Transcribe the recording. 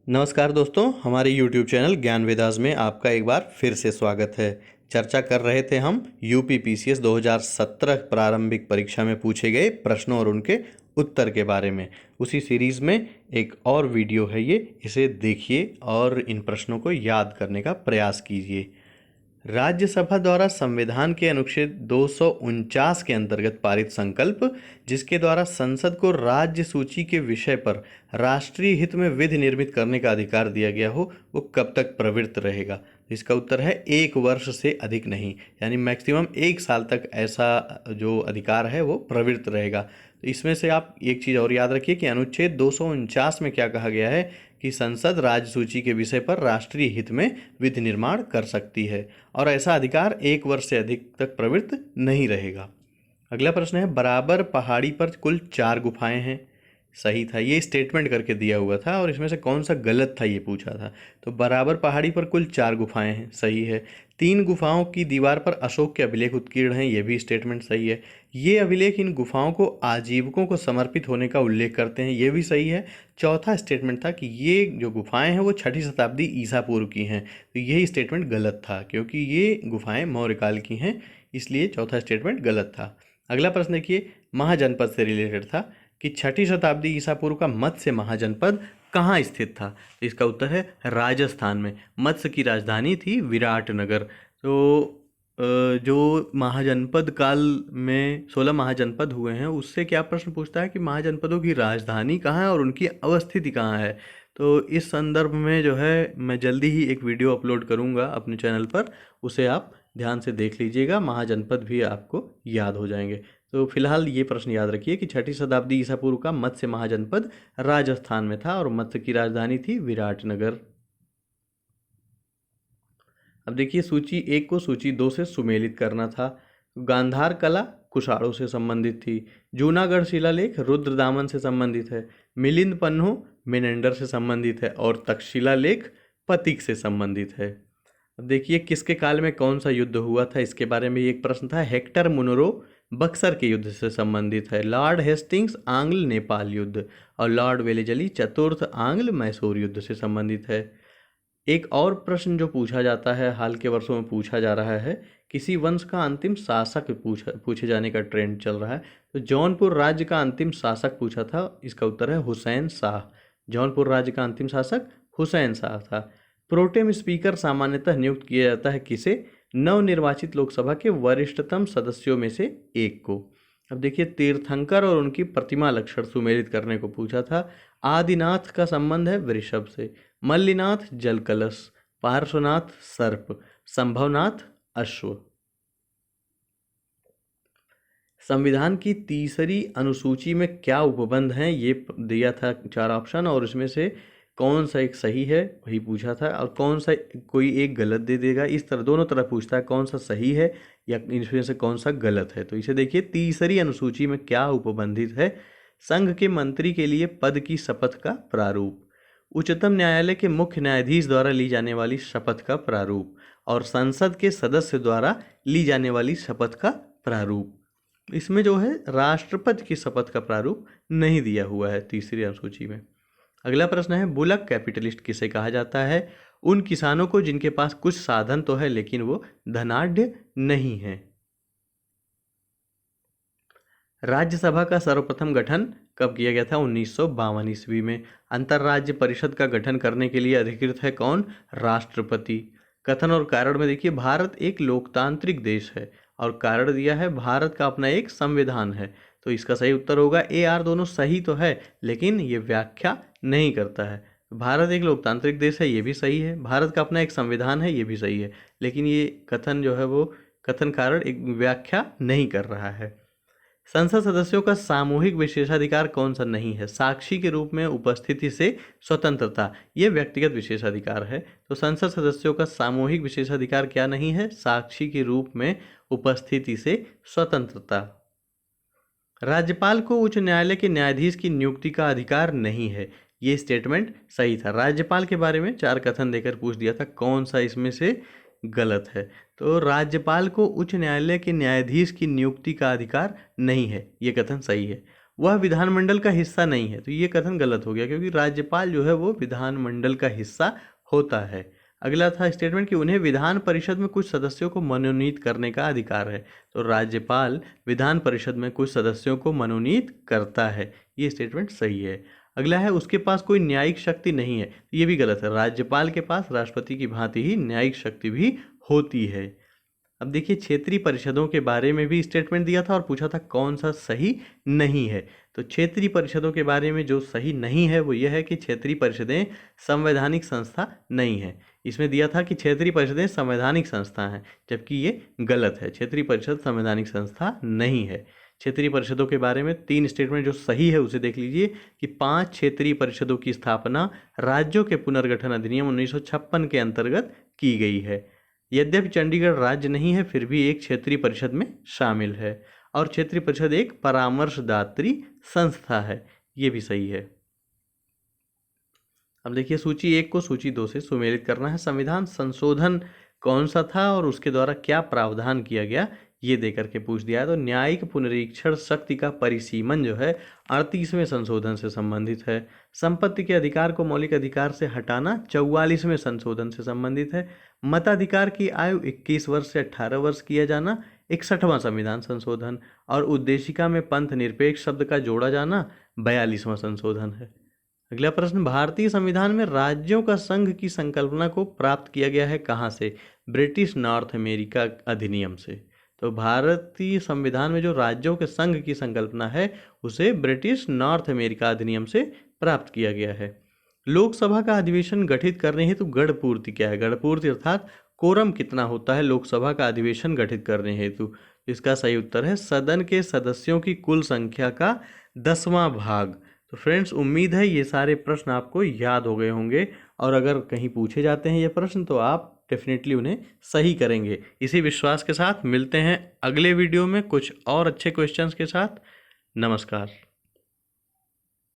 नमस्कार दोस्तों, हमारे YouTube चैनल ज्ञान वेदास में आपका एक बार फिर से स्वागत है। चर्चा कर रहे थे हम यूपी पीसीएस 2017 प्रारंभिक परीक्षा में पूछे गए प्रश्नों और उनके उत्तर के बारे में। उसी सीरीज़ में एक और वीडियो है ये, इसे देखिए और इन प्रश्नों को याद करने का प्रयास कीजिए। राज्यसभा द्वारा संविधान के अनुच्छेद 249 के अंतर्गत पारित संकल्प, जिसके द्वारा संसद को राज्य सूची के विषय पर राष्ट्रीय हित में विधि निर्मित करने का अधिकार दिया गया हो, वो कब तक प्रवृत्त रहेगा? इसका उत्तर है 1 वर्ष से अधिक नहीं, यानी मैक्सिमम 1 साल तक ऐसा जो अधिकार है वो प्रवृत्त रहेगा। तो इसमें से आप एक चीज़ और याद रखिए कि अनुच्छेद 249 में क्या कहा गया है कि संसद राज्य सूची के विषय पर राष्ट्रीय हित में विधि निर्माण कर सकती है और ऐसा अधिकार 1 वर्ष से अधिक तक प्रवृत्त नहीं रहेगा। अगला प्रश्न है, बराबर पहाड़ी पर कुल 4 गुफाएं हैं। सही था, ये स्टेटमेंट करके दिया हुआ था और इसमें से कौन सा गलत था ये पूछा था। तो बराबर पहाड़ी पर कुल 4 गुफाएं हैं, सही है। 3 गुफाओं की दीवार पर अशोक के अभिलेख उत्कीर्ण हैं, ये भी स्टेटमेंट सही है। ये अभिलेख इन गुफाओं को आजीवकों को समर्पित होने का उल्लेख करते हैं, ये भी सही है। चौथा स्टेटमेंट था कि ये जो गुफाएं हैं वो 6ठी शताब्दी ईसा पूर्व की हैं, तो यही स्टेटमेंट गलत था क्योंकि ये गुफाएं मौर्य काल की हैं, इसलिए चौथा स्टेटमेंट गलत था। अगला प्रश्न देखिए, महाजनपद से रिलेटेड था कि 6ठी शताब्दी ईसा पूर्व का मत्स्य महाजनपद कहाँ स्थित था। तो इसका उत्तर है राजस्थान में। मत्स्य की राजधानी थी विराटनगर। तो जो महाजनपद काल में 16 महाजनपद हुए हैं, उससे क्या प्रश्न पूछता है कि महाजनपदों की राजधानी कहाँ है और उनकी अवस्थिति कहाँ है। तो इस संदर्भ में जो है मैं जल्दी ही एक वीडियो अपलोड करूँगा अपने चैनल पर, उसे आप ध्यान से देख लीजिएगा, महाजनपद भी आपको याद हो जाएंगे। तो फिलहाल ये प्रश्न याद रखिए कि 6ठी शताब्दी ईसा पूर्व का मत्स्य महाजनपद राजस्थान में था और मत्स्य की राजधानी थी विराटनगर। अब देखिए, सूची 1 को सूची 2 से सुमेलित करना था। गांधार कला कुषाणों से संबंधित थी। जूनागढ़ शिलालेख रुद्रदामन से संबंधित है। मिलिंद पन्हो मेनेंडर से संबंधित है और तक्षशिला लेख पतिक से संबंधित है। अब देखिए, किसके काल में कौन सा युद्ध हुआ था, इसके बारे में एक प्रश्न था। हेक्टर मुनरो बक्सर के युद्ध से संबंधित है। लॉर्ड हेस्टिंग्स आंग्ल नेपाल युद्ध और लॉर्ड वेलेजली चतुर्थ आंग्ल मैसूर युद्ध से संबंधित है। एक और प्रश्न जो पूछा जाता है, हाल के वर्षों में पूछा जा रहा है, किसी वंश का अंतिम शासक पूछे जाने का ट्रेंड चल रहा है। तो जौनपुर राज्य का अंतिम शासक पूछा था, इसका उत्तर है हुसैन शाह। जौनपुर राज्य का अंतिम शासक हुसैन शाह था। प्रोटेम स्पीकर सामान्यतः नियुक्त किया जाता है किसे? नवनिर्वाचित लोकसभा के वरिष्ठतम सदस्यों में से एक को। अब देखिए, तीर्थंकर और उनकी प्रतिमा लक्षण सुमेलित करने को पूछा था। आदिनाथ का संबंध है वृषभ से। मल्लिनाथ जल कलश, पार्श्वनाथ सर्प, संभवनाथ अश्व। संविधान की तीसरी अनुसूची में क्या उपबंध हैं, ये दिया था 4 ऑप्शन और इसमें से कौन सा एक सही है वही पूछा था और कौन सा कोई एक गलत दे देगा। इस तरह दोनों तरह पूछता है, कौन सा सही है या इसमें से कौन सा गलत है। तो इसे देखिए, तीसरी अनुसूची में क्या उपबंधित है? संघ के मंत्री के लिए पद की शपथ का प्रारूप, उच्चतम न्यायालय के मुख्य न्यायाधीश द्वारा ली जाने वाली शपथ का प्रारूप और संसद के सदस्य द्वारा ली जाने वाली शपथ का प्रारूप। इसमें जो है राष्ट्रपति की शपथ का प्रारूप नहीं दिया हुआ है तीसरी अनुसूची में। अगला प्रश्न है, बुलक कैपिटलिस्ट किसे कहा जाता है? उन किसानों को जिनके पास कुछ साधन तो है लेकिन वो धनाढ्य नहीं है। राज्यसभा का सर्वप्रथम गठन कब किया गया था? 1952 ईस्वी में। अंतर्राज्य परिषद का गठन करने के लिए अधिकृत है कौन? राष्ट्रपति। कथन और कारण में देखिए, भारत एक लोकतांत्रिक देश है और कारण दिया है भारत का अपना एक संविधान है। तो इसका सही उत्तर होगा ए आर। दोनों सही तो है लेकिन ये व्याख्या नहीं करता है। भारत एक लोकतांत्रिक देश है, ये भी सही है। भारत का अपना एक संविधान है, ये भी सही है, लेकिन ये कथन जो है वो कथन कारण एक व्याख्या नहीं कर रहा है। संसद सदस्यों का सामूहिक विशेषाधिकार कौन सा नहीं है? साक्षी के रूप में उपस्थिति से स्वतंत्रता, ये व्यक्तिगत विशेषाधिकार है। तो संसद सदस्यों का सामूहिक विशेषाधिकार क्या नहीं है? साक्षी के रूप में उपस्थिति से स्वतंत्रता। राज्यपाल को उच्च न्यायालय के न्यायाधीश की नियुक्ति का अधिकार नहीं है, ये स्टेटमेंट सही था। राज्यपाल के बारे में 4 कथन देकर पूछ दिया था, कौन सा इसमें से गलत है? तो राज्यपाल को उच्च न्यायालय के न्यायाधीश की नियुक्ति का अधिकार नहीं है, ये कथन सही है। वह विधानमंडल का हिस्सा नहीं है। तो ये कथन गलत हो गया, क्योंकि राज्यपाल जो है वो विधानमंडल का हिस्सा होता है। अगला था स्टेटमेंट कि उन्हें विधान परिषद में कुछ सदस्यों को मनोनीत करने का अधिकार है। तो राज्यपाल विधान परिषद में कुछ सदस्यों को मनोनीत करता है, ये स्टेटमेंट सही है। अगला है उसके पास कोई न्यायिक शक्ति नहीं है, ये भी गलत है। राज्यपाल के पास राष्ट्रपति की भांति ही न्यायिक शक्ति भी होती है। अब देखिए क्षेत्रीय परिषदों के बारे में भी स्टेटमेंट दिया था और पूछा था कौन सा सही नहीं है। तो क्षेत्रीय परिषदों के बारे में जो सही नहीं है वो यह है कि क्षेत्रीय परिषदें संवैधानिक संस्था नहीं है। इसमें दिया था कि क्षेत्रीय परिषदें संवैधानिक संस्था हैं, जबकि ये गलत है। क्षेत्रीय परिषद संवैधानिक संस्था नहीं है। क्षेत्रीय परिषदों के बारे में 3 स्टेटमेंट जो सही है उसे देख लीजिए कि 5 क्षेत्रीय परिषदों की स्थापना राज्यों के पुनर्गठन अधिनियम 1956 के अंतर्गत की गई है। यद्यपि चंडीगढ़ राज्य नहीं है, फिर भी एक क्षेत्रीय परिषद में शामिल है, और क्षेत्रीय परिषद एक परामर्शदात्री संस्था है, ये भी सही है। अब देखिए सूची 1 को सूची 2 से सुमेलित करना है। संविधान संशोधन कौन सा था और उसके द्वारा क्या प्रावधान किया गया, ये देकर के पूछ दिया है। तो न्यायिक पुनरीक्षण शक्ति का परिसीमन जो है 38वें संशोधन से संबंधित है। संपत्ति के अधिकार को मौलिक अधिकार से हटाना 44वें संशोधन से संबंधित है। मताधिकार की आयु 21 वर्ष से 18 वर्ष किया जाना 61वां संविधान संशोधन, और उद्देशिका में पंथ निरपेक्ष शब्द का जोड़ा जाना 42वां संशोधन है। अगला प्रश्न, भारतीय संविधान में राज्यों का संघ की संकल्पना को प्राप्त किया गया है कहाँ से? ब्रिटिश नॉर्थ अमेरिका अधिनियम से। तो भारतीय संविधान में जो राज्यों के संघ की संकल्पना है उसे ब्रिटिश नॉर्थ अमेरिका अधिनियम से प्राप्त किया गया है। लोकसभा का अधिवेशन गठित करने हेतु गढ़ पूर्ति क्या है? गढ़ पूर्ति अर्थात कोरम कितना होता है लोकसभा का अधिवेशन गठित करने हेतु? इसका सही उत्तर है सदन के सदस्यों की कुल संख्या का 10वां भाग। तो फ्रेंड्स, उम्मीद है ये सारे प्रश्न आपको याद हो गए होंगे, और अगर कहीं पूछे जाते हैं ये प्रश्न तो आप डेफिनेटली उन्हें सही करेंगे। इसी विश्वास के साथ मिलते हैं अगले वीडियो में कुछ और अच्छे क्वेश्चंस के साथ। नमस्कार।